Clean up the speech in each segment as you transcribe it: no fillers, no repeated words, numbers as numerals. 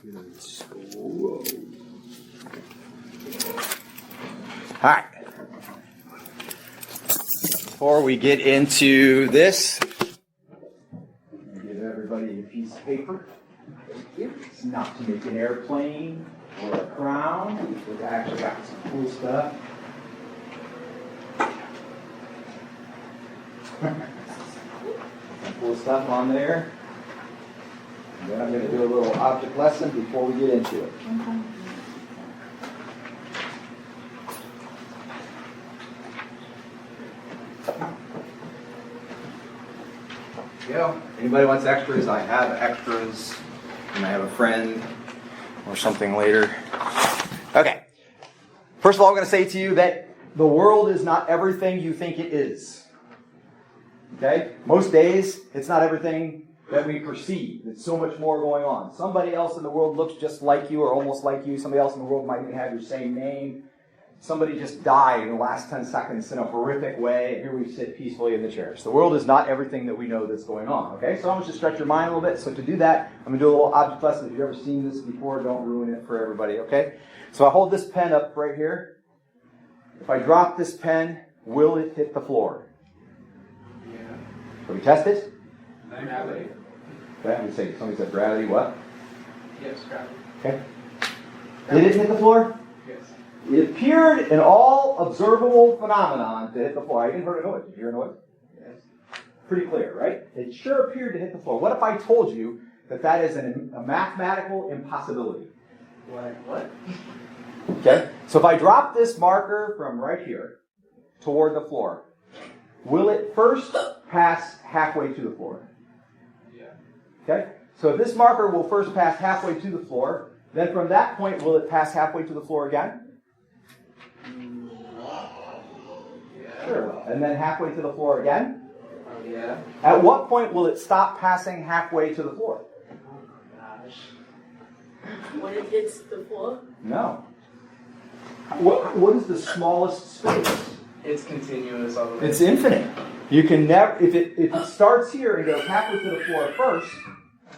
All right. Before we get into this, I'm going to give everybody a piece of paper. It's not to make an airplane or a crown. We've actually got some cool stuff. Some cool stuff on there. And then I'm going to do a little object lesson before we get into it. Go. Anybody wants extras? I have extras, and I have a friend or something later. Okay. First of all, I'm going to say to you that the world is not everything you think it is. Okay? Most days, it's not everything that we perceive. There's so much more going on. Somebody else in the world looks just like you or almost like you. Somebody else in the world might even have your same name. Somebody just died in the last 10 seconds in a horrific way, and here we sit peacefully in the chairs. The world is not everything that we know that's going on, okay? So I want you to stretch your mind a little bit. So to do that, I'm going to do a little object lesson. If you've ever seen this before, don't ruin it for everybody, okay? So I hold this pen up right here. If I drop this pen, will it hit the floor? Yeah. Can we test it? Gravity. Okay, somebody said gravity, what? Yes, gravity. Okay. Did it hit the floor? Yes. It appeared in all observable phenomenon to hit the floor. I even heard a noise. Did you hear a noise? Yes. Pretty clear, right? It sure appeared to hit the floor. What if I told you that that is a mathematical impossibility? What? Okay? So if I drop this marker from right here toward the floor, will it first pass halfway to the floor? Yeah. Okay? So if this marker will first pass halfway to the floor, then from that point, will it pass halfway to the floor again? Yeah. Sure. And then halfway to the floor again? Yeah. At what point will it stop passing halfway to the floor? Oh, gosh. When it hits the floor? No. What is the smallest space? It's continuous all the way. It's infinite. You can never, if it starts here and goes halfway to the floor first,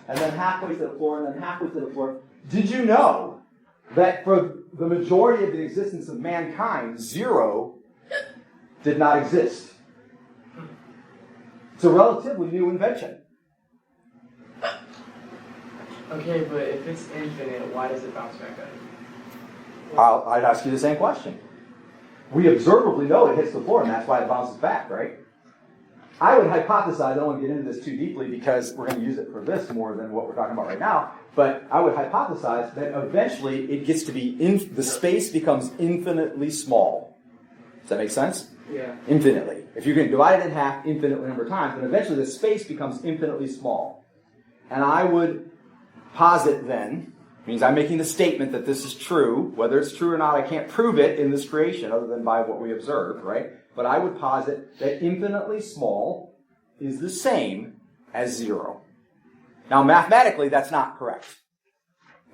and then halfway to the floor, and then halfway to the floor. Did you know that for the majority of the existence of mankind, 0 did not exist? It's a relatively new invention. Okay, but if it's infinite, why does it bounce back up? I'd ask you the same question. We observably know it hits the floor, and that's why it bounces back, right? I would hypothesize, I don't want to get into this too deeply because we're going to use it for this more than what we're talking about right now, but I would hypothesize that eventually it gets to be, the space becomes infinitely small. Does that make sense? Yeah. Infinitely. If you can divide it in half infinite number of times, then eventually the space becomes infinitely small. And I would posit then, means I'm making the statement that this is true. Whether it's true or not, I can't prove it in this creation other than by what we observe, right? But I would posit that infinitely small is the same as 0. Now, mathematically, that's not correct.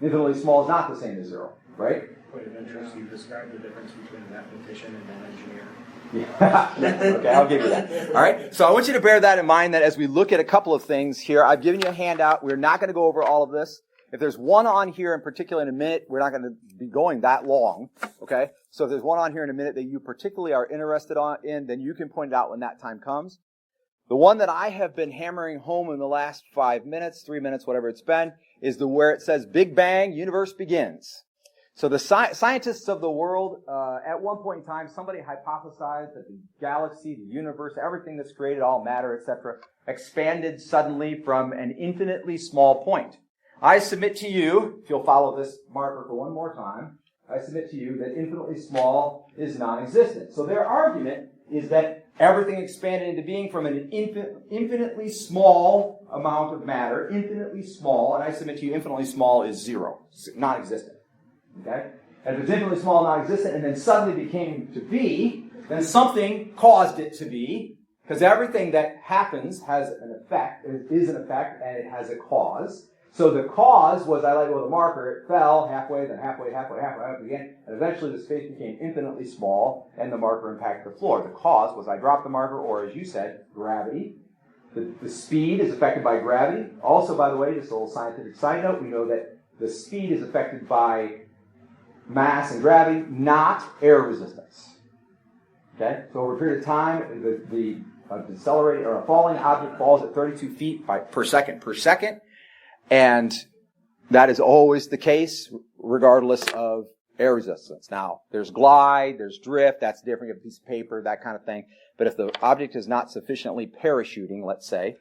Infinitely small is not the same as 0, right? Point of interest, you described the difference between a mathematician and an engineer. Yeah. Okay, I'll give you that. All right, so I want you to bear that in mind that as we look at a couple of things here, I've given you a handout. We're not going to go over all of this. If there's one on here in particular in a minute, we're not going to be going that long, okay? So if there's one on here in a minute that you particularly are interested in, then you can point it out when that time comes. The one that I have been hammering home in the last 5 minutes, 3 minutes, whatever it's been, is where it says Big Bang, universe begins. So the scientists of the world, at one point in time, somebody hypothesized that the galaxy, the universe, everything that's created, all matter, etc., expanded suddenly from an infinitely small point. I submit to you, if you'll follow this marker for one more time, I submit to you that infinitely small is non-existent. So their argument is that everything expanded into being from an infinitely small amount of matter, infinitely small, and I submit to you infinitely small is 0, non-existent. Okay? And if it's infinitely small, non-existent, and then suddenly became to be, then something caused it to be, because everything that happens has an effect, is an effect, and it has a cause. So the cause was, I let go of the marker, it fell halfway, then halfway again, and eventually the space became infinitely small, and the marker impacted the floor. The cause was I dropped the marker, or as you said, gravity. The speed is affected by gravity. Also, by the way, just a little scientific side note, we know that the speed is affected by mass and gravity, not air resistance. Okay? So over a period of time, the decelerating or a falling object falls at 32 feet per second, and that is always the case, regardless of air resistance. Now, there's glide, there's drift, that's different. You have a piece of paper, that kind of thing. But if the object is not sufficiently parachuting, let's say,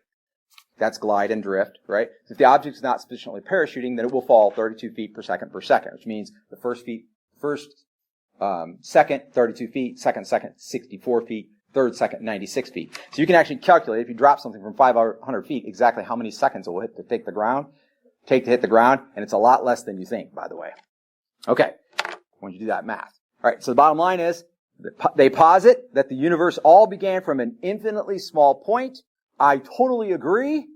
that's glide and drift, right? If the object is not sufficiently parachuting, then it will fall 32 feet per second, which means the first second, 32 feet, second, 64 feet, third second, 96 feet. So you can actually calculate, if you drop something from 500 feet, exactly how many seconds it will take to hit the ground, and it's a lot less than you think, by the way. Okay, when you do that math. All right, so the bottom line is, they posit that the universe all began from an infinitely small point. I totally agree.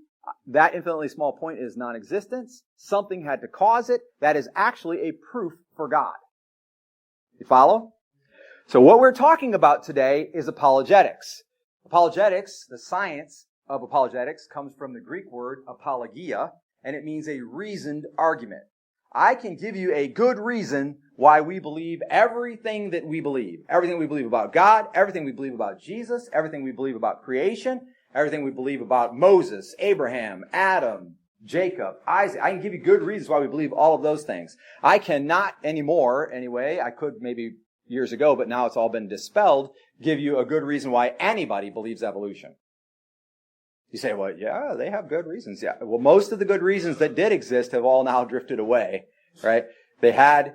That infinitely small point is non-existence. Something had to cause it. That is actually a proof for God. You follow? So what we're talking about today is apologetics. Apologetics, the science of apologetics, comes from the Greek word apologia, and it means a reasoned argument. I can give you a good reason why we believe everything that we believe. Everything we believe about God, everything we believe about Jesus, everything we believe about creation, everything we believe about Moses, Abraham, Adam, Jacob, Isaac. I can give you good reasons why we believe all of those things. I cannot anymore, anyway, I could maybe years ago, but now it's all been dispelled, give you a good reason why anybody believes evolution. You say, well, yeah, they have good reasons. Yeah. Well, most of the good reasons that did exist have all now drifted away, right? They had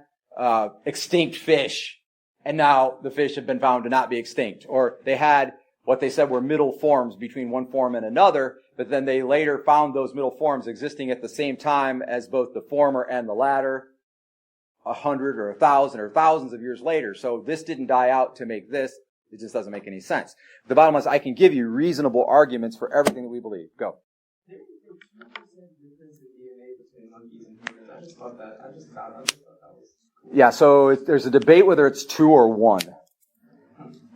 extinct fish, and now the fish have been found to not be extinct. Or they had what they said were middle forms between one form and another, but then they later found those middle forms existing at the same time as both the former and the latter, 100 or 1,000 or thousands of years later. So this didn't die out to make this. It just doesn't make any sense. The bottom line is I can give you reasonable arguments for everything that we believe. Go. There is a 2% difference in DNA between monkeys and humans. I just thought that was cool. Yeah, so there's a debate whether it's 2 or 1.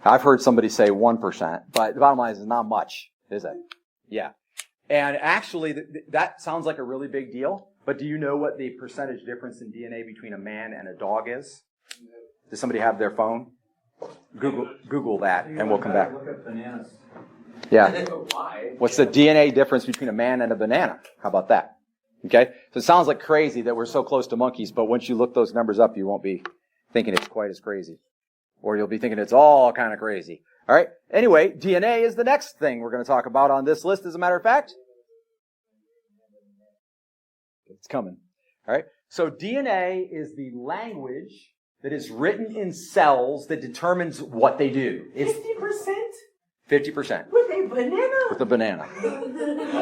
I've heard somebody say 1%, but the bottom line is it's not much, is it? Yeah. And actually, that sounds like a really big deal, but do you know what the percentage difference in DNA between a man and a dog is? Does somebody have their phone? Google that, and we'll come back. Look at bananas. Yeah. Why? What's the DNA difference between a man and a banana? How about that? Okay? So it sounds like crazy that we're so close to monkeys, but once you look those numbers up, you won't be thinking it's quite as crazy. Or you'll be thinking it's all kind of crazy. All right? Anyway, DNA is the next thing we're going to talk about on this list, as a matter of fact. It's coming. All right? So DNA is the language that is written in cells that determines what they do. It's 50%? 50%. With a banana? With a banana.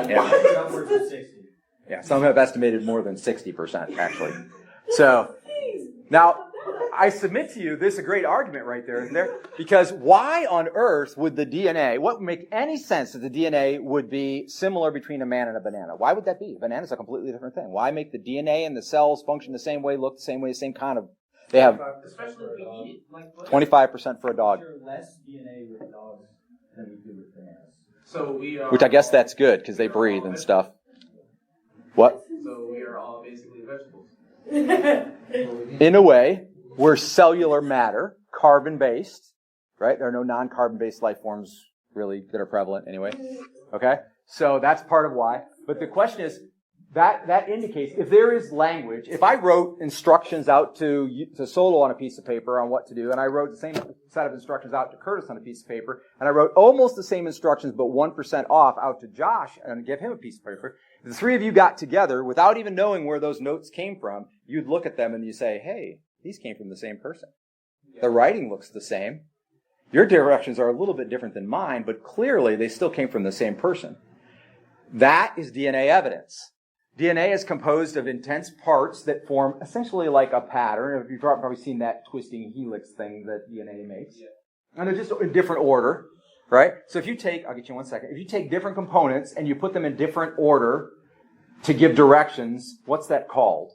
Yeah. Upwards of 60. Yeah, some have estimated more than 60%, actually. So, now, I submit to you, this is a great argument right there, isn't there? Because why on earth would the DNA, what would make any sense that the DNA would be similar between a man and a banana? Why would that be? A banana is a completely different thing. Why make the DNA and the cells function the same way, look the same way, same kind of, they have Especially if we eat it. Like, what? 25% for a dog. Less DNA with dogs than we do with bananas. So we are. Which I guess that's good, because they breathe and stuff. What? So we are all basically vegetables. In a way, we're cellular matter, carbon-based, right? There are no non-carbon-based life forms, really, that are prevalent anyway. Okay? So that's part of why. But the question is, that indicates, if there is language, if I wrote instructions out to Solo on a piece of paper on what to do, and I wrote the same set of instructions out to Curtis on a piece of paper, and I wrote almost the same instructions but 1% off out to Josh and give him a piece of paper, if the three of you got together without even knowing where those notes came from, you'd look at them and you say, hey, these came from the same person. The writing looks the same. Your directions are a little bit different than mine, but clearly they still came from the same person. That is DNA evidence. DNA is composed of intense parts that form essentially like a pattern. You've probably seen that twisting helix thing that DNA makes. Yeah. And they're just in different order, right? So if you take, I'll get you in 1 second, if you take different components and you put them in different order to give directions, what's that called?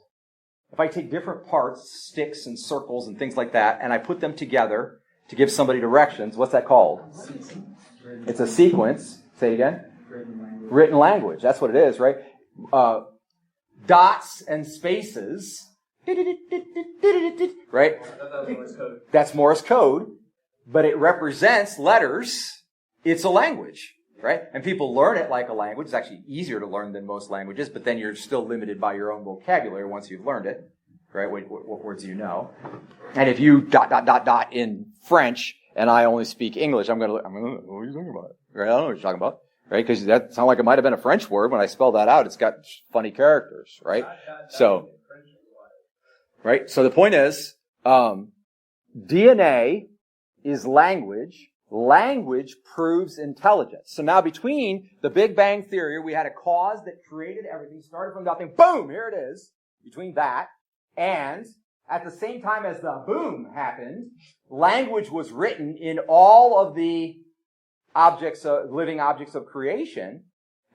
If I take different parts, sticks and circles and things like that, and I put them together to give somebody directions, what's that called? It's a sequence. Say it again. Written language. That's what it is, right? dots and spaces, right? That's Morse code. That's Morse code, but it represents letters. It's a language, right? And people learn it like a language. It's actually easier to learn than most languages, but then you're still limited by your own vocabulary once you've learned it, right? What words do you know? And if you ... in French and I only speak English, I'm going to, what are you talking about? Right? I don't know what you're talking about, right? Because that sounds like it might have been a French word. When I spell that out, it's got funny characters, right? So, right? So the point is, DNA is language. Language proves intelligence. So now between the Big Bang Theory, we had a cause that created everything, started from nothing, boom, here it is. Between that and at the same time as the boom happened, language was written in all of the living objects of creation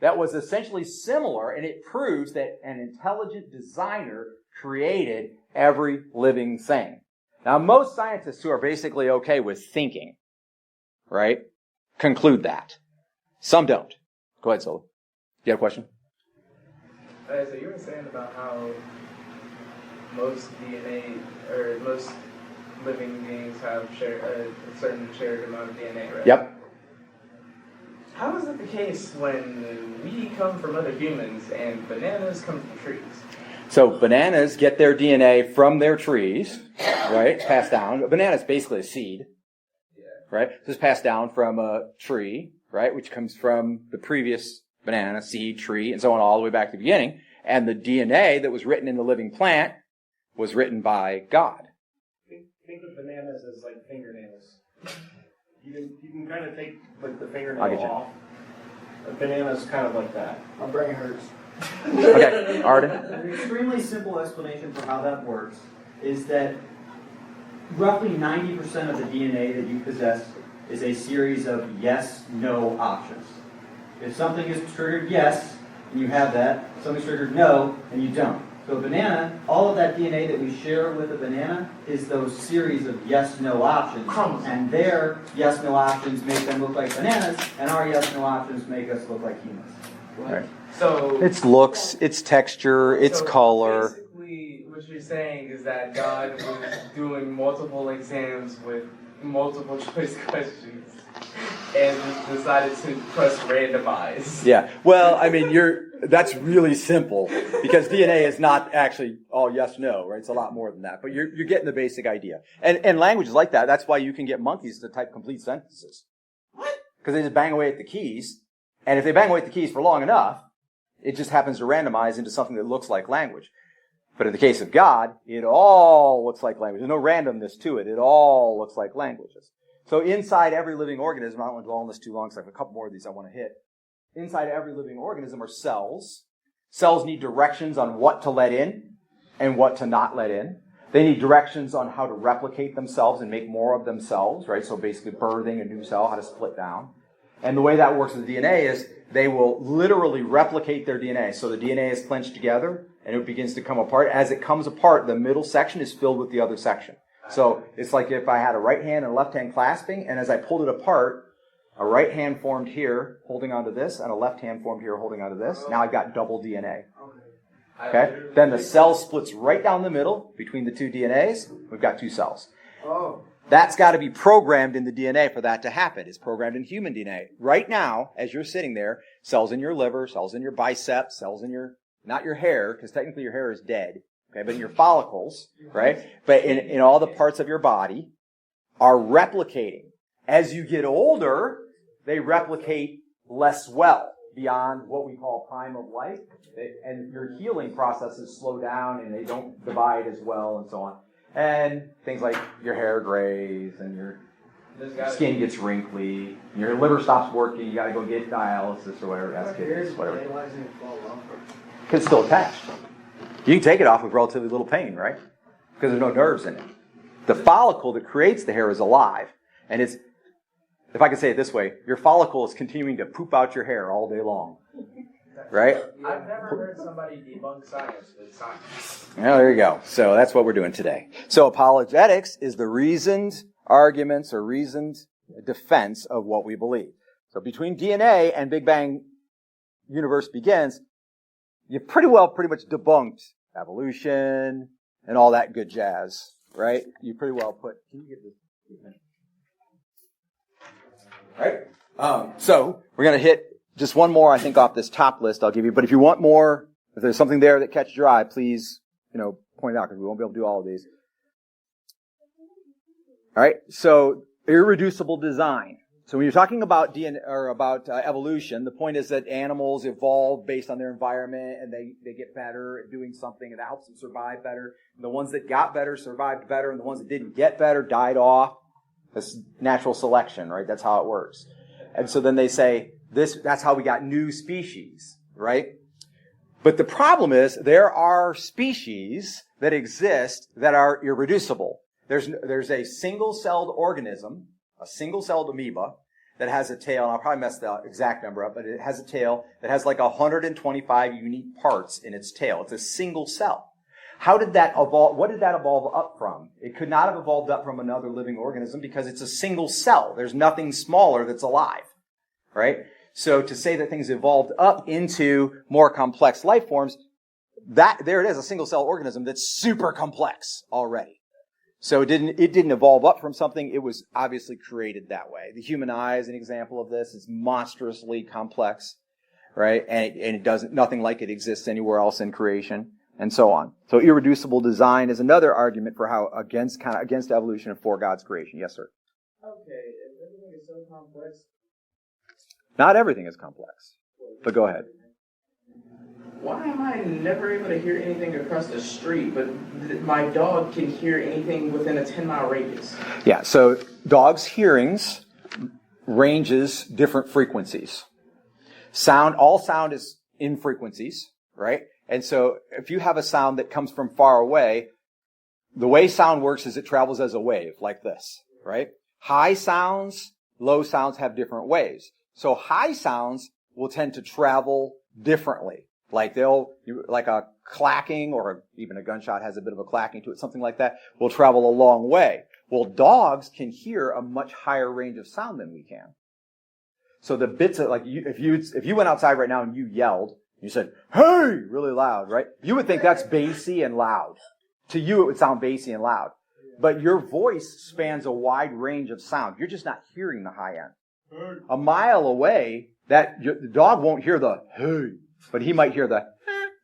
that was essentially similar, and it proves that an intelligent designer created every living thing. Now, most scientists who are basically okay with thinking, right, conclude that. Some don't. Go ahead, Solo. You have a question? So you were saying about how most DNA, or most living beings have a certain shared amount of DNA, right? Yep. How is it the case when we come from other humans and bananas come from trees? So bananas get their DNA from their trees, right? It's passed down. A banana is basically a seed, right? So it's passed down from a tree, right, which comes from the previous banana, seed, tree, and so on all the way back to the beginning. And the DNA that was written in the living plant was written by God. Think of bananas as like fingernails. You can kind of take like the I'll fingernail get you. off. A banana's kind of like that. My brain hurts. Okay, Arden? An extremely simple explanation for how that works is that roughly 90% of the DNA that you possess is a series of yes-no options. If something is triggered yes, and you have that, something's triggered no, and you don't. So a banana, all of that DNA that we share with a banana is those series of yes-no options. And their yes-no options make them look like bananas, and our yes-no options make us look like humans. Right. So It's looks, it's texture, it's color. Basically, what you're saying is that God was doing multiple exams with multiple choice questions and just decided to press randomize. Yeah. Well, I mean, that's really simple because DNA is not actually all yes, no, right? It's a lot more than that. But you're getting the basic idea. And language is like that. That's why you can get monkeys to type complete sentences. What? Because they just bang away at the keys. And if they bang away at the keys for long enough, it just happens to randomize into something that looks like language. But in the case of God, it all looks like language. There's no randomness to it. It all looks like languages. So inside every living organism, I don't want to dwell on this too long because I have a couple more of these I want to hit. Inside every living organism are cells. Cells need directions on what to let in and what to not let in. They need directions on how to replicate themselves and make more of themselves, right? So basically birthing a new cell, how to split down. And the way that works with DNA is they will literally replicate their DNA. So the DNA is clenched together and it begins to come apart. As it comes apart, the middle section is filled with the other section. So it's like if I had a right hand and a left hand clasping, and as I pulled it apart, a right hand formed here holding onto this, and a left hand formed here holding onto this. Now I've got double DNA. Okay? Then the cell splits right down the middle between the two DNAs. We've got two cells. Oh. That's got to be programmed in the DNA for that to happen. It's programmed in human DNA. Right now, as you're sitting there, cells in your liver, cells in your biceps, cells in your, not your hair, because technically your hair is dead, okay, but in your follicles, right? But in all the parts of your body are replicating. As you get older, they replicate less well beyond what we call prime of life. And your healing processes slow down and they don't divide as well and so on. And things like your hair grays and your skin gets wrinkly, your liver stops working, you got to go get dialysis or whatever, that's kids, whatever. Because it's still attached. You can take it off with relatively little pain, right? Because there's no nerves in it. The follicle that creates the hair is alive. And it's, if I can say it this way, your follicle is continuing to poop out your hair all day long. Right? I've never heard somebody debunk science with science. Well, there you go. So that's what we're doing today. So apologetics is the reasoned arguments or reasoned defense of what we believe. So between DNA and Big Bang universe begins, you pretty much debunked evolution and all that good jazz, right? You pretty well put. Can you get this? All right. So we're going to hit just one more, I think, off this top list I'll give you. But if you want more, if there's something there that catches your eye, please, point it out because we won't be able to do all of these. All right. So irreducible design. So when you're talking about DNA or about evolution, the point is that animals evolve based on their environment, and they get better at doing something, and that helps them survive better. And the ones that got better survived better, and the ones that didn't get better died off. That's natural selection, right? That's how it works. And so then they say that's how we got new species, right? But the problem is there are species that exist that are irreducible. There's a single-celled organism, a single-celled amoeba, that has a tail, and I'll probably mess the exact number up, but it has a tail that has like 125 unique parts in its tail. It's a single cell. How did that evolve? What did that evolve up from? It could not have evolved up from another living organism because it's a single cell. There's nothing smaller that's alive, right? So to say that things evolved up into more complex life forms, there it is, a single cell organism that's super complex already. So it didn't evolve up from something. It was obviously created that way. The human eye is an example of this. It's monstrously complex, right? And it doesn't, nothing like it exists anywhere else in creation, and so on. So irreducible design is another argument for how against evolution and for God's creation. Yes, sir. Okay, if everything is so complex. Not everything is complex, but go ahead. Why am I never able to hear anything across the street, but my dog can hear anything within a 10-mile radius? Yeah, so dogs' hearings ranges different frequencies. All sound is in frequencies, right? And so if you have a sound that comes from far away, the way sound works is it travels as a wave, like this, right? High sounds, low sounds have different waves. So high sounds will tend to travel differently. Like like a clacking, or even a gunshot has a bit of a clacking to it, something like that, will travel a long way. Well, dogs can hear a much higher range of sound than we can. So the bits of, like, if you went outside right now and you yelled, you said, "Hey!" really loud, right? You would think that's bassy and loud. To you, it would sound bassy and loud. But your voice spans a wide range of sound. You're just not hearing the high end. A mile away, the dog won't hear the "hey," but he might hear the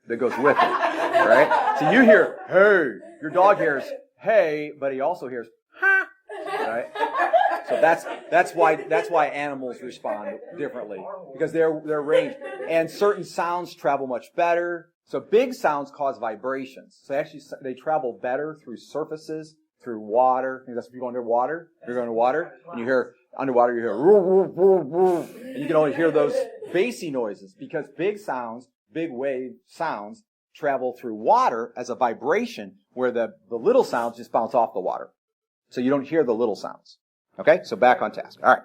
that goes with it, right? So you hear "hey," your dog hears "hey," but he also hears "ha," right? So that's why animals respond differently, because their range, and certain sounds travel much better. So big sounds cause vibrations. So actually they travel better through surfaces, through water. I think that's if you go underwater. You're going underwater, and you hear underwater. You hear "woo, woo, woo, woo," and you can only hear those bassy noises because big sounds, big wave sounds, travel through water as a vibration, where the little sounds just bounce off the water. So you don't hear the little sounds. Okay, so back on task. All right.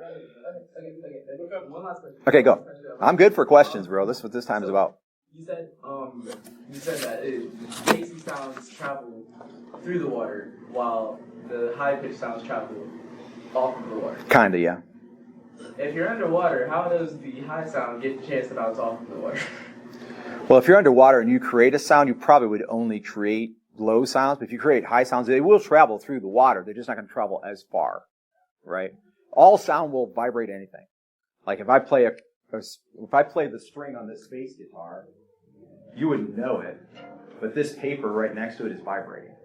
Okay, go. I'm good for questions, bro. This is what this time is about. You said that bassy sounds travel through the water, while the high-pitched sounds travel off of the water. Kinda, yeah. If you're underwater, how does the high sound get the chance to bounce off of the water? Well, if you're underwater and you create a sound, you probably would only create low sounds. But if you create high sounds, they will travel through the water. They're just not going to travel as far, right? All sound will vibrate anything. Like if I play the string on this bass guitar, you wouldn't know it, but this paper right next to it is vibrating.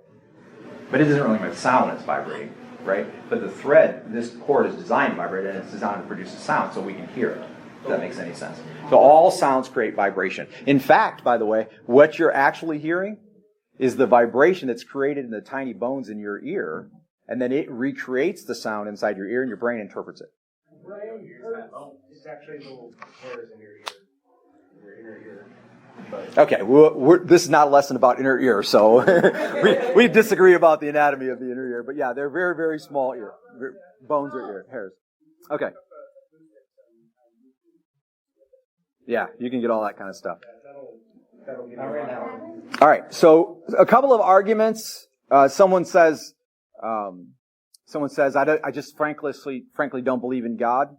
But it doesn't really make a sound when it's vibrating, right? But the thread, this cord is designed to vibrate, and it's designed to produce a sound so we can hear it. If that makes any sense. So all sounds create vibration. In fact, by the way, what you're actually hearing is the vibration that's created in the tiny bones in your ear, and then it recreates the sound inside your ear, and your brain interprets it. It's actually little hairs in your ear, your inner ear. Okay, this is not a lesson about inner ear, so we disagree about the anatomy of the inner ear. But yeah, they're very, very small ear bones or hairs. Okay. Yeah, you can get all that kind of stuff. That'll get right now. All right, so a couple of arguments. Someone says, I just frankly don't believe in God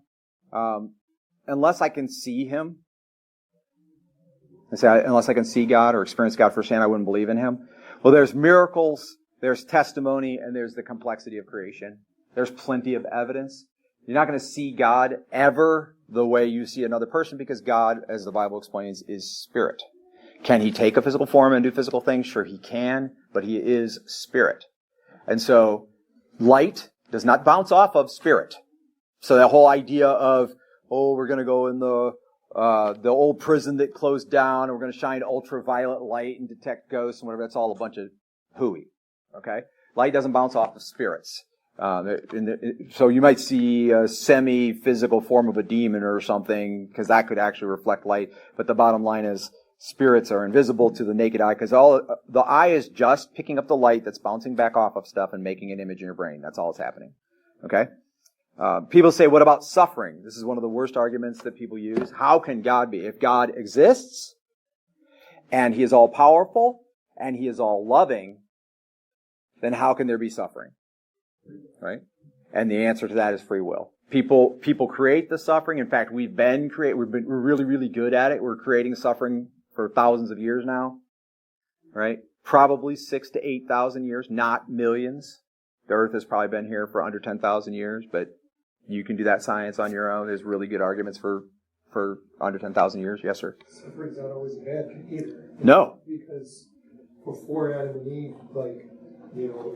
unless I can see Him. And say, unless I can see God or experience God firsthand, I wouldn't believe in him. Well, there's miracles, there's testimony, and there's the complexity of creation. There's plenty of evidence. You're not going to see God ever the way you see another person because God, as the Bible explains, is spirit. Can he take a physical form and do physical things? Sure, he can, but he is spirit. And so light does not bounce off of spirit. So that whole idea of, we're going to go in the old prison that closed down, and we're going to shine ultraviolet light and detect ghosts and whatever, that's all a bunch of hooey. Okay? Light doesn't bounce off of spirits. So you might see a semi-physical form of a demon or something, because that could actually reflect light. But the bottom line is, spirits are invisible to the naked eye, because the eye is just picking up the light that's bouncing back off of stuff and making an image in your brain. That's all that's happening. Okay? People say, what about suffering? This is one of the worst arguments that people use. How can God be? If God exists, and he is all powerful, and he is all loving, then how can there be suffering? Right? And the answer to that is free will. People create the suffering. In fact, we're really, really good at it. We're creating suffering for thousands of years now. Right? Probably 6,000 to 8,000 years, not millions. The earth has probably been here for under 10,000 years, but you can do that science on your own. There's really good arguments for under 10,000 years. Yes, sir? Suffering's not always a bad thing either. No. Because before Adam and Eve,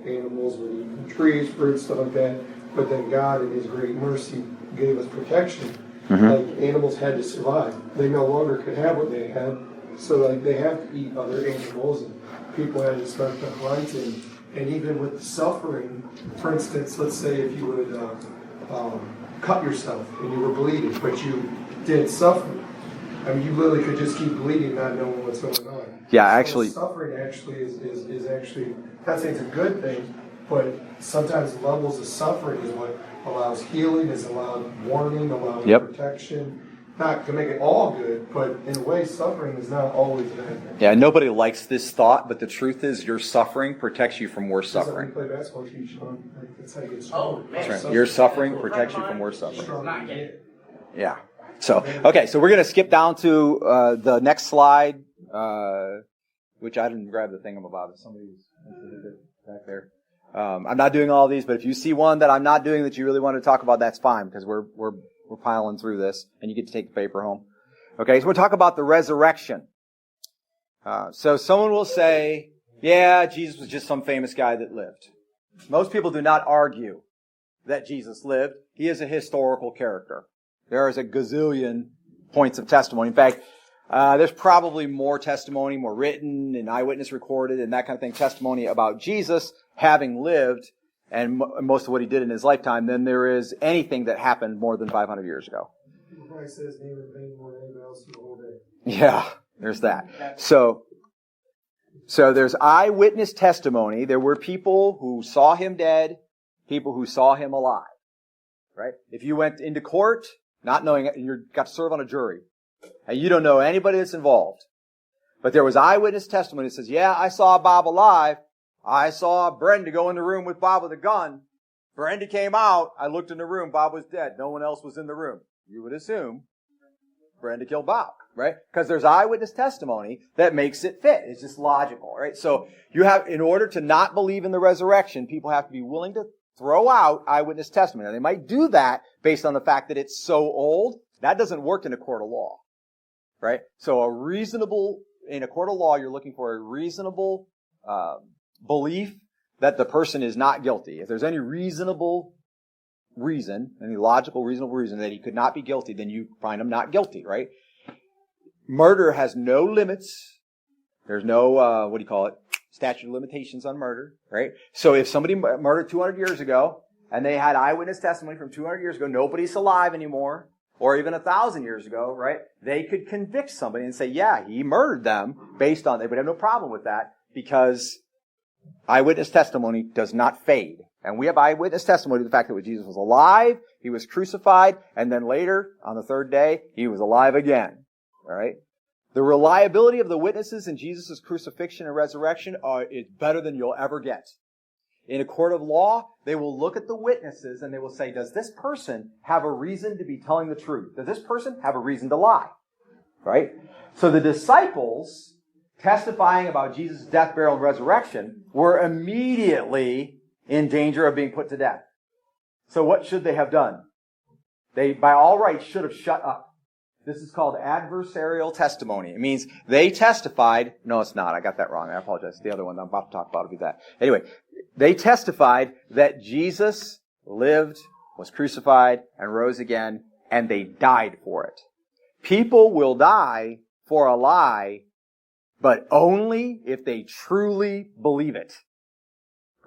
animals would eat trees, fruits, stuff like that. But then God, in his great mercy, gave us protection. Mm-hmm. Animals had to survive. They no longer could have what they had. So, they have to eat other animals, and people had to start to hunt. And even with the suffering, for instance, let's say if you would cut yourself and you were bleeding, but you didn't suffer. I mean, you literally could just keep bleeding, not knowing what's going on. Yeah, so actually, suffering actually is actually, not saying it's a good thing, but sometimes levels of suffering is what allows healing, is allowed warning, allows protection. Not to make it all good, but in a way, suffering is not always bad. Yeah, nobody likes this thought, but the truth is your suffering protects you from worse suffering. That's how you play basketball, Sean. That's how you get strong. That's right. Your suffering protects you from worse suffering. Yeah. So, okay, so we're going to skip down to the next slide, which I didn't grab the thingamabob. Somebody's back there. I'm not doing all these, but if you see one that I'm not doing that you really want to talk about, that's fine, because we're piling through this, and you get to take the paper home. Okay, so we'll talk about the resurrection. So someone will say, yeah, Jesus was just some famous guy that lived. Most people do not argue that Jesus lived. He is a historical character. There is a gazillion points of testimony. In fact, there's probably more testimony, more written and eyewitness recorded and that kind of thing, testimony about Jesus having lived and most of what he did in his lifetime than there is anything that happened more than 500 years ago. People probably say his name in vain more than anybody else in the whole day. Yeah, there's that. So there's eyewitness testimony. There were people who saw him dead, people who saw him alive. Right? If you went into court, not knowing it, and you got to serve on a jury, and you don't know anybody that's involved, but there was eyewitness testimony that says, yeah, I saw Bob alive. I saw Brenda go in the room with Bob with a gun. Brenda came out. I looked in the room. Bob was dead. No one else was in the room. You would assume Brenda killed Bob, right? Because there's eyewitness testimony that makes it fit. It's just logical, right? So in order to not believe in the resurrection, people have to be willing to throw out eyewitness testimony. Now, they might do that based on the fact that it's so old. That doesn't work in a court of law, right? So in a court of law, you're looking for a reasonable belief that the person is not guilty. If there's any reasonable reason, any logical, reasonable reason that he could not be guilty, then you find him not guilty, right? Murder has no limits. There's no, statute of limitations on murder, right? So if somebody murdered 200 years ago, and they had eyewitness testimony from 200 years ago, nobody's alive anymore, or even 1,000 years ago, right? They could convict somebody and say, yeah, he murdered them based on, they would have no problem with that because eyewitness testimony does not fade. And we have eyewitness testimony to the fact that when Jesus was alive, he was crucified, and then later, on the third day, he was alive again. All right? The reliability of the witnesses in Jesus' crucifixion and resurrection is better than you'll ever get. In a court of law, they will look at the witnesses and they will say, does this person have a reason to be telling the truth? Does this person have a reason to lie? right? So the disciples, testifying about Jesus' death, burial, and resurrection, were immediately in danger of being put to death. So what should they have done? They, by all rights, should have shut up. This is called adversarial testimony. It means they testified. No, it's not. I got that wrong. I apologize. The other one I'm about to talk about will be that. Anyway, they testified that Jesus lived, was crucified, and rose again, and they died for it. People will die for a lie, but only if they truly believe it.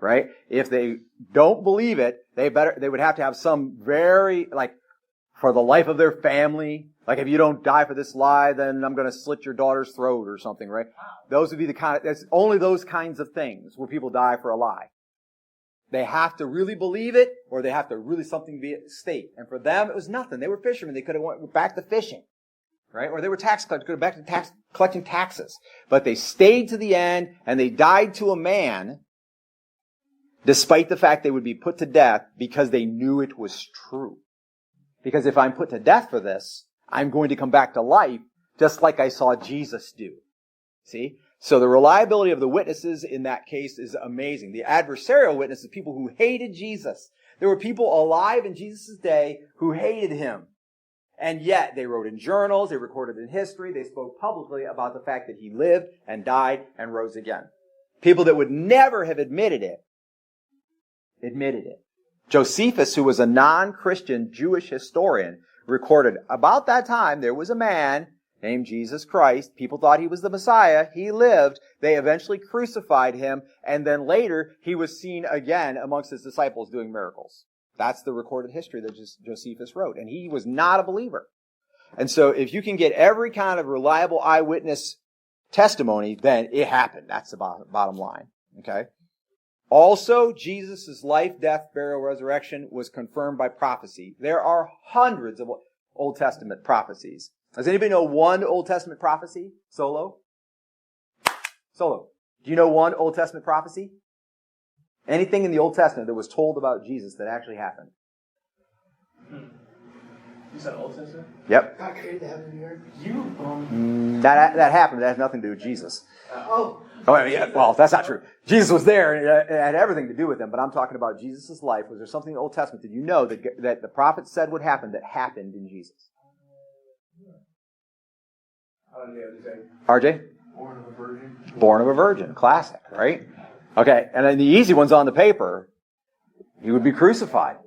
Right? If they don't believe it, they would have to have some very, like, for the life of their family. Like, if you don't die for this lie, then I'm going to slit your daughter's throat or something, right? Those would be the kind of, that's only those kinds of things where people die for a lie. They have to really believe it, or they have to really something be at stake. And for them, it was nothing. They were fishermen. They could have went back to fishing, right? Or they were tax collectors, could have back to collecting taxes. But they stayed to the end, and they died to a man, despite the fact they would be put to death, because they knew it was true. Because if I'm put to death for this, I'm going to come back to life, just like I saw Jesus do. See? So the reliability of the witnesses in that case is amazing. The adversarial witnesses, people who hated Jesus. There were people alive in Jesus' day who hated him. And yet they wrote in journals, they recorded in history, they spoke publicly about the fact that he lived and died and rose again. People that would never have admitted it. Josephus, who was a non-Christian Jewish historian, recorded about that time there was a man named Jesus Christ. People thought he was the Messiah. He lived. They eventually crucified him. And then later he was seen again amongst his disciples doing miracles. That's the recorded history that Josephus wrote. And he was not a believer. And so if you can get every kind of reliable eyewitness testimony, then it happened. That's the bottom line. Okay? Also, Jesus' life, death, burial, resurrection was confirmed by prophecy. There are hundreds of Old Testament prophecies. Does anybody know one Old Testament prophecy? Solo. Do you know one Old Testament prophecy? Anything in the Old Testament that was told about Jesus that actually happened? You said Old Testament? Yep. God created the heaven and the earth. That happened. That has nothing to do with Jesus. Well, that's not true. Jesus was there, and it had everything to do with him, but I'm talking about Jesus' life. Was there something in the Old Testament that you know that the prophet said would happen that happened in Jesus? RJ? Born of a virgin. Born of a virgin. Classic, right? Okay, and then the easy one's on the paper. He would be crucified.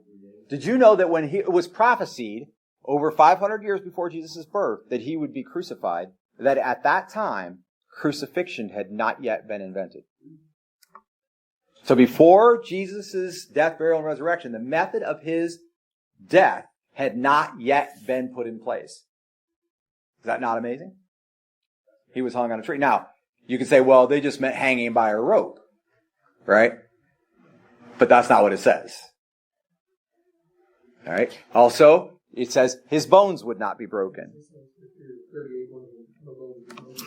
Did you know that when it was prophesied over 500 years before Jesus' birth that he would be crucified, that at that time, crucifixion had not yet been invented? So before Jesus' death, burial, and resurrection, the method of his death had not yet been put in place. Is that not amazing? He was hung on a tree. Now, you could say, well, they just meant hanging by a rope, right? But that's not what it says. All right. Also, it says his bones would not be broken.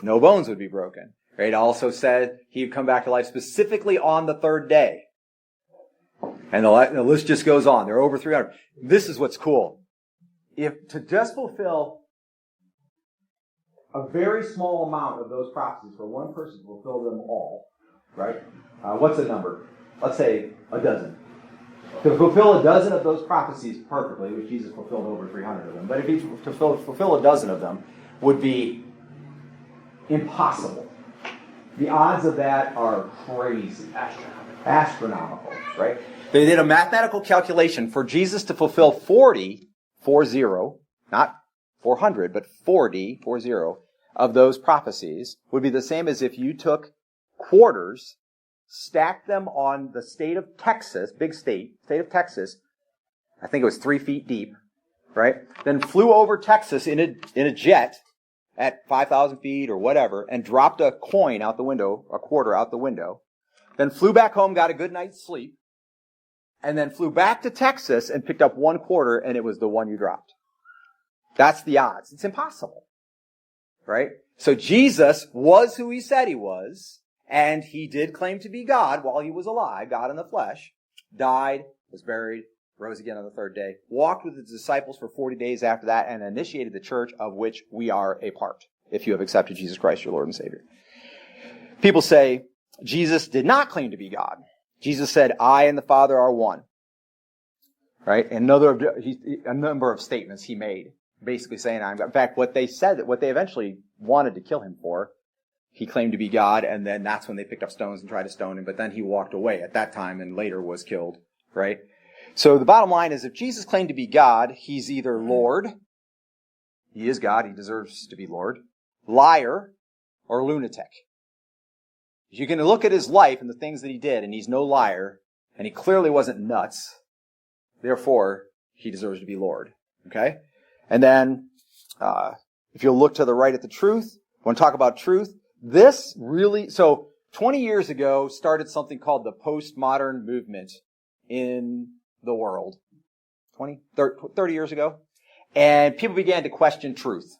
No bones would be broken. Right? It also said he'd come back to life specifically on the third day. And the list just goes on. There are over 300. This is what's cool. If to just fulfill a very small amount of those prophecies for one person to fulfill them all, right? What's the number? Let's say a dozen. To fulfill a dozen of those prophecies perfectly, which Jesus fulfilled over 300 of them, but if he to fulfill a dozen of them would be impossible. The odds of that are crazy. Astronomical, right? They did a mathematical calculation for Jesus to fulfill 40, not 400, but 40 of those prophecies would be the same as if you took quarters, stacked them on the state of Texas, big state of Texas, I think it was 3 feet deep, right? Then flew over Texas in a jet at 5,000 feet or whatever, and dropped a coin out the window, a quarter out the window, then flew back home, got a good night's sleep, and then flew back to Texas and picked up 1 quarter, and it was the one you dropped. That's the odds. It's impossible. Right? So Jesus was who he said he was, and he did claim to be God while he was alive, God in the flesh, died, was buried, rose again on the third day, walked with his disciples for 40 days after that, and initiated the church of which we are a part. if you have accepted Jesus Christ, your Lord and Savior. People say Jesus did not claim to be God. Jesus said, I and the Father are one. Right? And a number of statements he made, basically saying, in fact, what they eventually wanted to kill him for, he claimed to be God, and then that's when they picked up stones and tried to stone him, but then he walked away at that time and later was killed. Right? So the bottom line is, if Jesus claimed to be God, he's either Lord, he is God, he deserves to be Lord, liar, or lunatic. You can look at his life and the things that he did, and he's no liar, and he clearly wasn't nuts. Therefore, he deserves to be Lord. Okay? And then, if you'll look to the right at the truth, I want to talk about truth. So 20 years ago started something called the postmodern movement in the world. 30 years ago. And people began to question truth.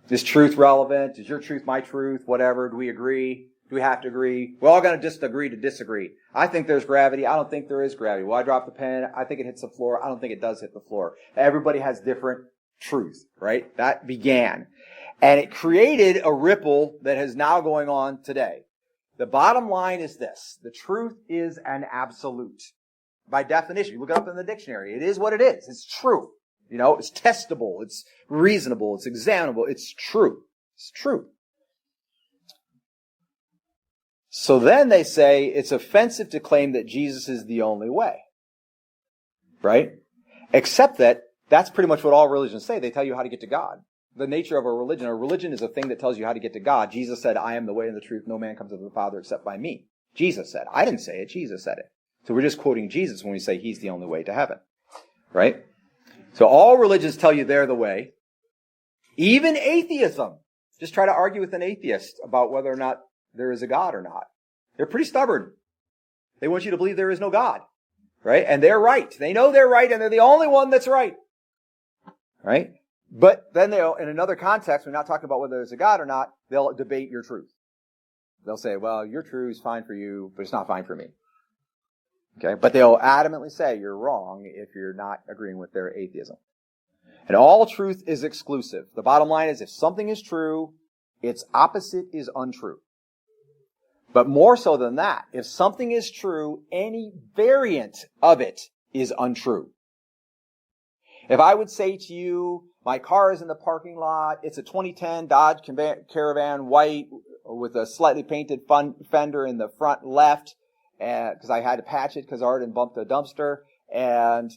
Is truth relevant? Is your truth my truth? Whatever. Do we agree? Do we have to agree? We're all going to just agree to disagree. I think there's gravity. I don't think there is gravity. Well, I drop the pen. I think it hits the floor. I don't think it does hit the floor. Everybody has different truth, right? That began. And it created a ripple that is now going on today. The bottom line is this. The truth is an absolute. By definition, you look it up in the dictionary. It is what it is. It's true. It's testable. It's reasonable. It's examinable. It's true. It's true. So then they say it's offensive to claim that Jesus is the only way. Right? Except that that's pretty much what all religions say. They tell you how to get to God. The nature of a religion is a thing that tells you how to get to God. Jesus said, I am the way and the truth. No man comes to the Father except by me. Jesus said. I didn't say it. Jesus said it. So we're just quoting Jesus when we say he's the only way to heaven. Right? So all religions tell you they're the way. Even atheism. Just try to argue with an atheist about whether or not there is a God or not. They're pretty stubborn. They want you to believe there is no God. Right? And they're right. They know they're right, and they're the only one that's right. Right? But then they'll, in another context, we're not talking about whether there's a God or not, they'll debate your truth. They'll say, well, your truth is fine for you, but it's not fine for me. Okay? But they'll adamantly say you're wrong if you're not agreeing with their atheism. And all truth is exclusive. The bottom line is, if something is true, its opposite is untrue. But more so than that, if something is true, any variant of it is untrue. If I would say to you, my car is in the parking lot, it's a 2010 Dodge Caravan white with a slightly painted fender in the front left, because I had to patch it because I already bumped the dumpster, and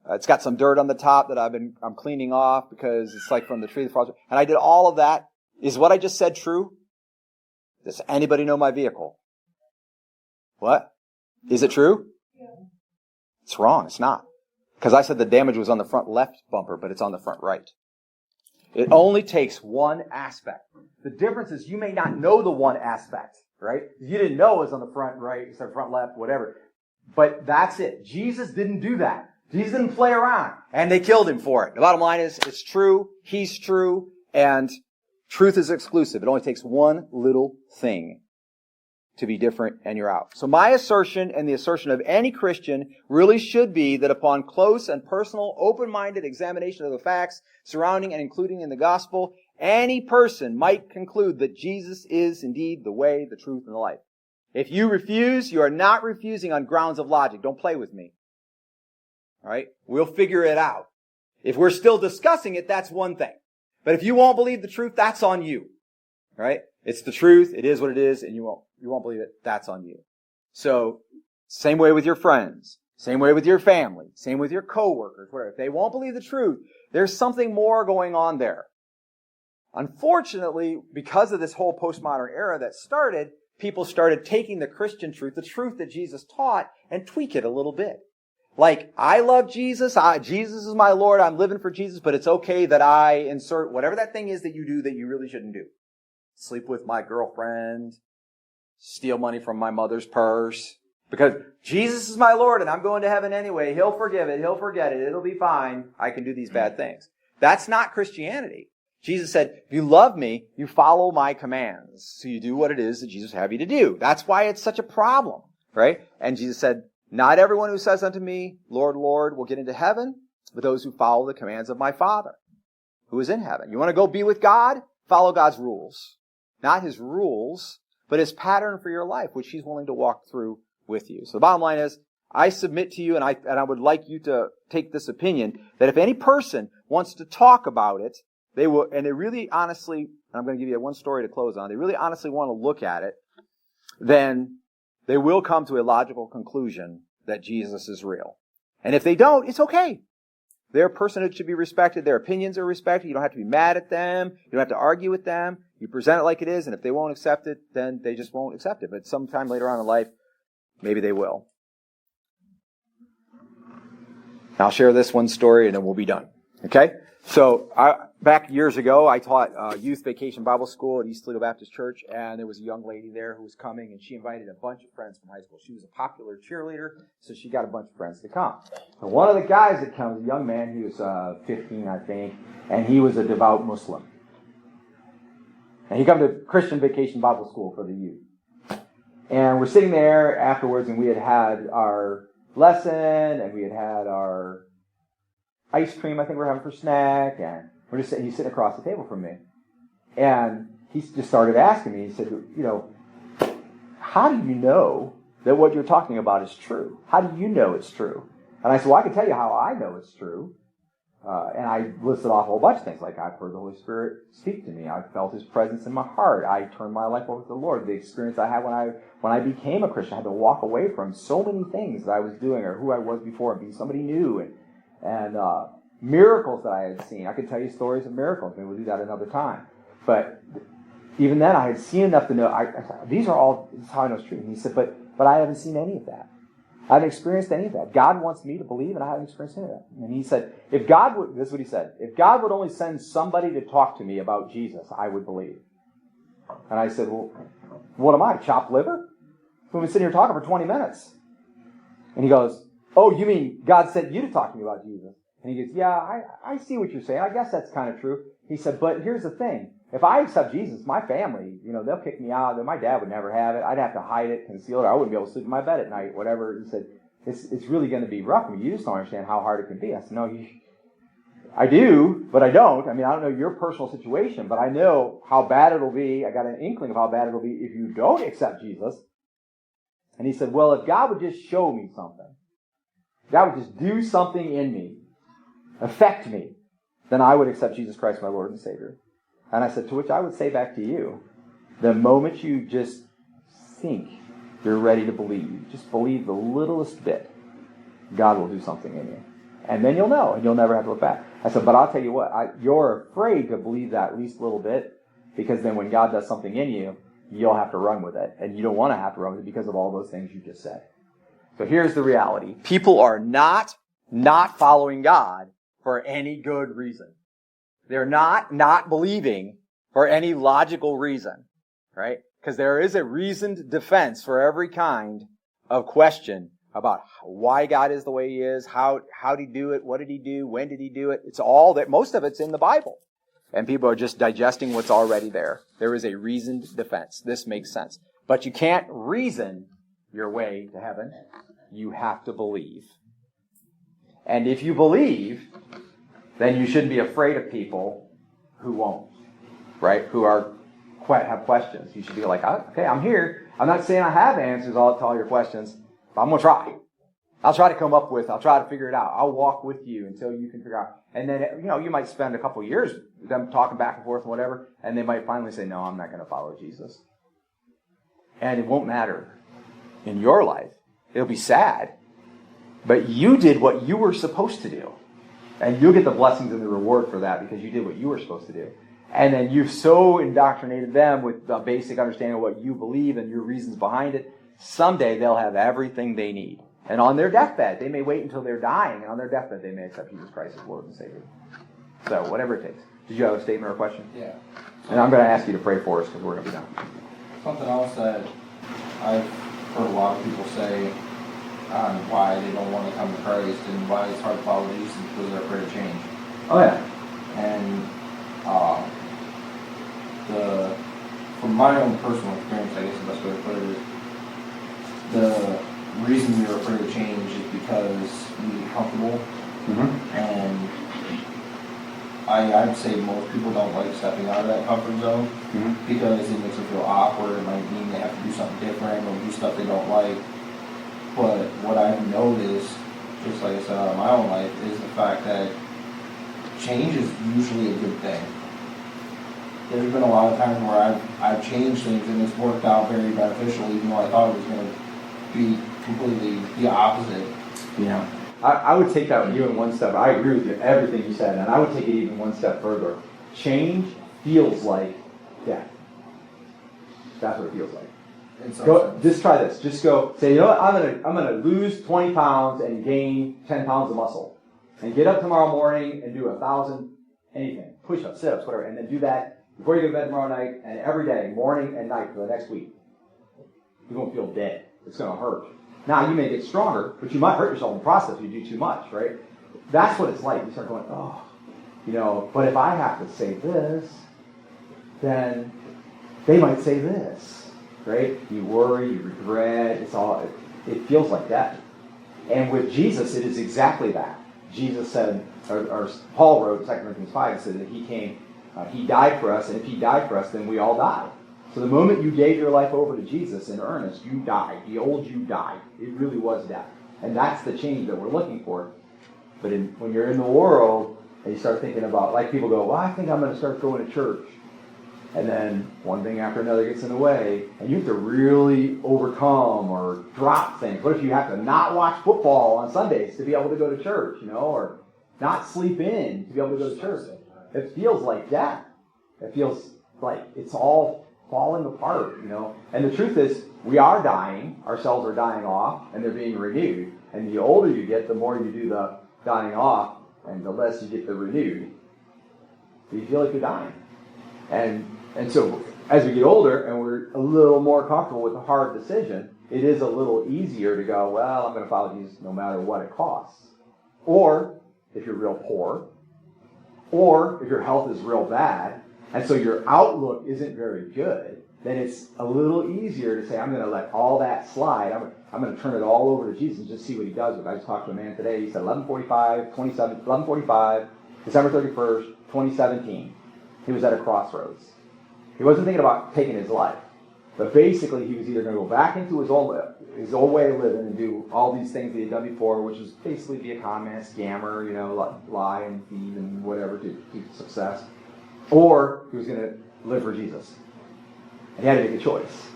it's got some dirt on the top that I'm cleaning off because it's like from the tree that falls. And I did all of that. Is what I just said true? Does anybody know my vehicle? What? Is it true? Yeah. It's wrong. It's not. Because I said the damage was on the front left bumper, but it's on the front right. It only takes one aspect. The difference is you may not know the one aspect, right? You didn't know it was on the front right, front left, whatever. But that's it. Jesus didn't do that. Jesus didn't play around. And they killed him for it. The bottom line is, it's true, he's true, and truth is exclusive. It only takes one little thing to be different, and you're out. So my assertion, and the assertion of any Christian, really should be that upon close and personal, open-minded examination of the facts surrounding and including in the gospel, any person might conclude that Jesus is indeed the way, the truth, and the life. If you refuse, you are not refusing on grounds of logic. Don't play with me. All right? We'll figure it out. If we're still discussing it, that's one thing. But if you won't believe the truth, that's on you. All right? It's the truth. It is what it is, and you won't believe it. That's on you. So, same way with your friends. Same way with your family. Same with your coworkers. Whatever. If they won't believe the truth, there's something more going on there. Unfortunately, because of this whole postmodern era that started, people started taking the Christian truth, the truth that Jesus taught, and tweak it a little bit. Like, I love Jesus. Jesus is my Lord. I'm living for Jesus, but it's okay that I insert whatever that thing is that you do that you really shouldn't do. Sleep with my girlfriend. Steal money from my mother's purse. Because Jesus is my Lord and I'm going to heaven anyway. He'll forgive it. He'll forget it. It'll be fine. I can do these bad things. That's not Christianity. Jesus said, if you love me, you follow my commands. So you do what it is that Jesus have you to do. That's why it's such a problem, right? And Jesus said, not everyone who says unto me, Lord, Lord, will get into heaven, but those who follow the commands of my Father, who is in heaven. You want to go be with God? follow God's rules. Not his rules, but his pattern for your life, which he's willing to walk through with you. So the bottom line is, I submit to you, and I would like you to take this opinion, that if any person wants to talk about it, they will, and they really honestly, and I'm going to give you one story to close on, they really honestly want to look at it, then they will come to a logical conclusion that Jesus is real. And if they don't, it's okay. Their personhood should be respected. Their opinions are respected. You don't have to be mad at them. You don't have to argue with them. You present it like it is, and if they won't accept it, then they just won't accept it. But sometime later on in life, maybe they will. I'll share this one story, and then we'll be done. Okay? So, back years ago, I taught youth vacation Bible school at East Toledo Baptist Church, and there was a young lady there who was coming, and she invited a bunch of friends from high school. She was a popular cheerleader, so she got a bunch of friends to come. And one of the guys that comes, a young man, he was 15, I think, and he was a devout Muslim. And he come to Christian vacation Bible school for the youth. And we're sitting there afterwards, and we had our lesson, and we had our ice cream, I think we were having for snack, and we're just sitting, he's sitting across the table from me. And he just started asking me, he said, how do you know that what you're talking about is true? How do you know it's true? And I said, well, I can tell you how I know it's true. And I listed off a whole bunch of things, like I've heard the Holy Spirit speak to me. I felt his presence in my heart. I turned my life over to the Lord. The experience I had when I became a Christian, I had to walk away from so many things that I was doing or who I was before and be somebody new. And miracles that I had seen. I could tell you stories of miracles. Maybe we'll do that another time. But even then, I had seen enough to know, this is how I know it's true. And he said, but I haven't seen any of that. I haven't experienced any of that. God wants me to believe, and I haven't experienced any of that. And he said, this is what he said, if God would only send somebody to talk to me about Jesus, I would believe. And I said, well, what am I, chopped liver? We've been sitting here talking for 20 minutes. And he goes, oh, you mean God sent you to talk to me about Jesus? And he goes, yeah, I see what you're saying. I guess that's kind of true. He said, but here's the thing. If I accept Jesus, my family, they'll kick me out. My dad would never have it. I'd have to hide it, conceal it. I wouldn't be able to sleep in my bed at night, whatever. He said, it's really going to be rough for me. You just don't understand how hard it can be. I said, no, I do, but I don't. I don't know your personal situation, but I know how bad it'll be. I got an inkling of how bad it'll be if you don't accept Jesus. And he said, well, if God would just show me something, God would just do something in me, affect me, then I would accept Jesus Christ, my Lord and Savior. And I said, to which I would say back to you, the moment you just think you're ready to believe, just believe the littlest bit, God will do something in you. And then you'll know, and you'll never have to look back. I said, but I'll tell you what, you're afraid to believe that at least a little bit, because then when God does something in you, you'll have to run with it. And you don't want to have to run with it because of all those things you just said. So here's the reality. People are not following God for any good reason. They're not believing for any logical reason, right? Because there is a reasoned defense for every kind of question about why God is the way He is, how did He do it, what did He do, when did He do it. It's all that, most of it's in the Bible. And people are just digesting what's already there. There is a reasoned defense. This makes sense. But you can't reason your way to heaven. You have to believe. And if you believe, then you shouldn't be afraid of people who won't, right? Who have questions. You should be like, okay, I'm here. I'm not saying I have answers to all your questions, but I'm going to try. I'll try to figure it out. I'll walk with you until you can figure out. And then, you might spend a couple of years with them talking back and forth and whatever, and they might finally say, no, I'm not going to follow Jesus. And it won't matter in your life. It'll be sad. But you did what you were supposed to do. And you'll get the blessings and the reward for that because you did what you were supposed to do. And then you've so indoctrinated them with the basic understanding of what you believe and your reasons behind it. Someday they'll have everything they need. And on their deathbed, they may wait until they're dying, and on their deathbed they may accept Jesus Christ as Lord and Savior. So, whatever it takes. Did you have a statement or a question? Yeah. And I'm going to ask you to pray for us because we're going to be done. Something else that I've heard a lot of people say on why they don't want to come to Christ and why it's hard to follow Jesus because they're afraid of change. Oh, yeah. And from my own personal experience, I guess the best way to put it is the reason you're afraid of change is because you get comfortable. Mm-hmm. And I'd say most people don't like stepping out of that comfort zone because it makes them feel awkward. It might mean they have to do something different or do stuff they don't like. But what I've noticed, just like I said out of my own life, is the fact that change is usually a good thing. There's been a lot of times where I've changed things and it's worked out very beneficial, even though I thought it was going to be completely the opposite. Yeah. I would take that even one step. I agree with you, everything you said, and I would take it even one step further. Change feels like death. That's what it feels like. Go, just try this. Just go say, you know what, I'm gonna lose 20 pounds and gain 10 pounds of muscle. And get up tomorrow morning and do 1,000 anything. Push-ups, sit-ups, whatever. And then do that before you go to bed tomorrow night and every day, morning and night for the next week. You won't feel dead. It's gonna hurt. Now, you may get stronger, but you might hurt yourself in the process if you do too much, right? That's what it's like. You start going, oh, you know, but if I have to say this, then they might say this, right? You worry, you regret, it feels like that. And with Jesus, it is exactly that. Jesus said, or Paul wrote 2 Corinthians 5, and said that he came, he died for us, and if he died for us, then we all die. So the moment you gave your life over to Jesus in earnest, you died. The old you died. It really was death. And that's the change that we're looking for. But when you're in the world and you start thinking about, like people go, well, I think I'm going to start going to church. And then one thing after another gets in the way, and you have to really overcome or drop things. What if you have to not watch football on Sundays to be able to go to church, you know, or not sleep in to be able to go to church? It feels like death. It feels like it's all falling apart, you know. And the truth is, we are dying. Our cells are dying off, and they're being renewed. And the older you get, the more you do the dying off, and the less you get the renewed. You feel like you're dying. And so, as we get older, and we're a little more comfortable with a hard decision, it is a little easier to go, well, I'm going to follow Jesus no matter what it costs. Or, if you're real poor, or if your health is real bad, and so your outlook isn't very good, then it's a little easier to say, I'm going to let all that slide. I'm going to turn it all over to Jesus and just see what he does with it. I just talked to a man today. He said 11:45, December 31st, 2017. He was at a crossroads. He wasn't thinking about taking his life. But basically, he was either going to go back into his old way of living and do all these things that he had done before, which was basically be a con man, scammer, you know, lie and thieve and whatever to success. Or he was going to live for Jesus. And he had to make a choice.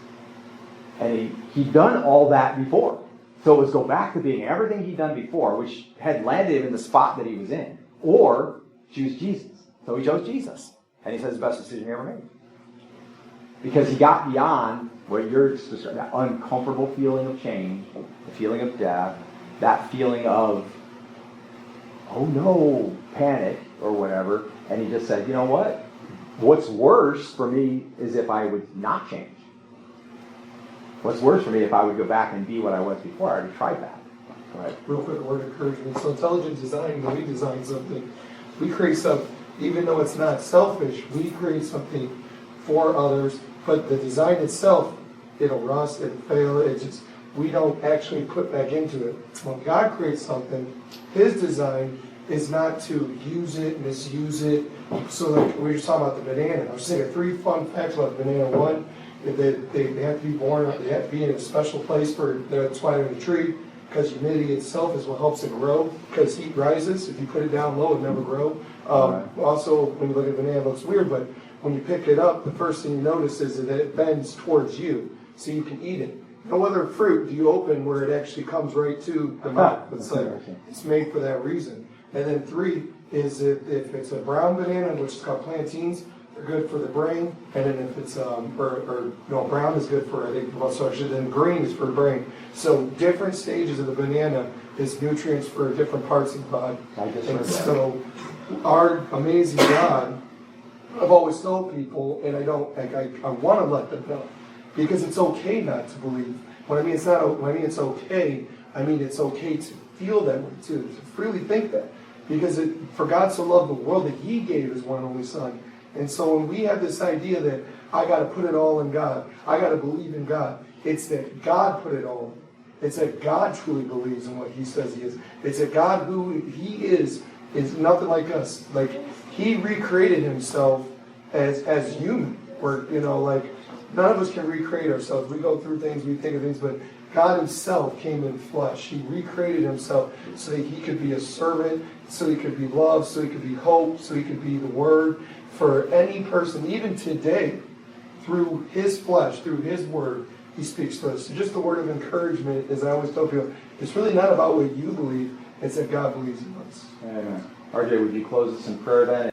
And he'd done all that before. So it was go back to being everything he'd done before, which had landed him in the spot that he was in. Or choose Jesus. So he chose Jesus. And he said it's the best decision he ever made. Because he got beyond what you're describing, that uncomfortable feeling of change, the feeling of death, that feeling of, oh no, panic or whatever. And he just said, you know what? What's worse for me is if I would not change. What's worse for me if I would go back and be what I was before. I already tried that. Go ahead. Real quick word of encouragement. So intelligent design, when we design something, we create something, even though it's not selfish, we create something for others, but the design itself, it'll rust, it'll fail, we don't actually put back into it. When God creates something, his design is not to use it, misuse it. So like we were just talking about the banana. I was saying 3 fun facts about the banana. One, they have to be born, they have to be in a special place that's why they're in the tree, because humidity itself is what helps it grow, because heat rises. If you put it down low, it never grow. Also, when you look at a banana, it looks weird, but when you pick it up, the first thing you notice is that it bends towards you, so you can eat it. No other fruit do you open where it actually comes right to the mouth. It's made for that reason. And then 3 is if it's a brown banana, which is called plantains, they're good for the brain. And then if it's brown is good for, I think, blood structure. Then green is for the brain. So different stages of the banana is nutrients for different parts of the body. And so our amazing God, I've always told people, and I want to let them know, because it's okay not to believe. When I mean it's okay, I mean it's okay to feel that way too, to freely think that. Because for God so loved the world that he gave his one and only son. And so when we have this idea that I got to put it all in God, I got to believe in God, it's that God put it all in. It's that God truly believes in what he says he is. It's that God who he is nothing like us. Like he recreated himself as human. Where, you know, like, none of us can recreate ourselves. We go through things, we think of things, but God himself came in flesh. He recreated himself so that he could be a servant, so he could be love, so he could be hope, so he could be the word for any person, even today, through his flesh, through his word, he speaks to us. So just the word of encouragement, as I always tell people, it's really not about what you believe, it's that God believes in us. Amen. RJ, would you close us in prayer then?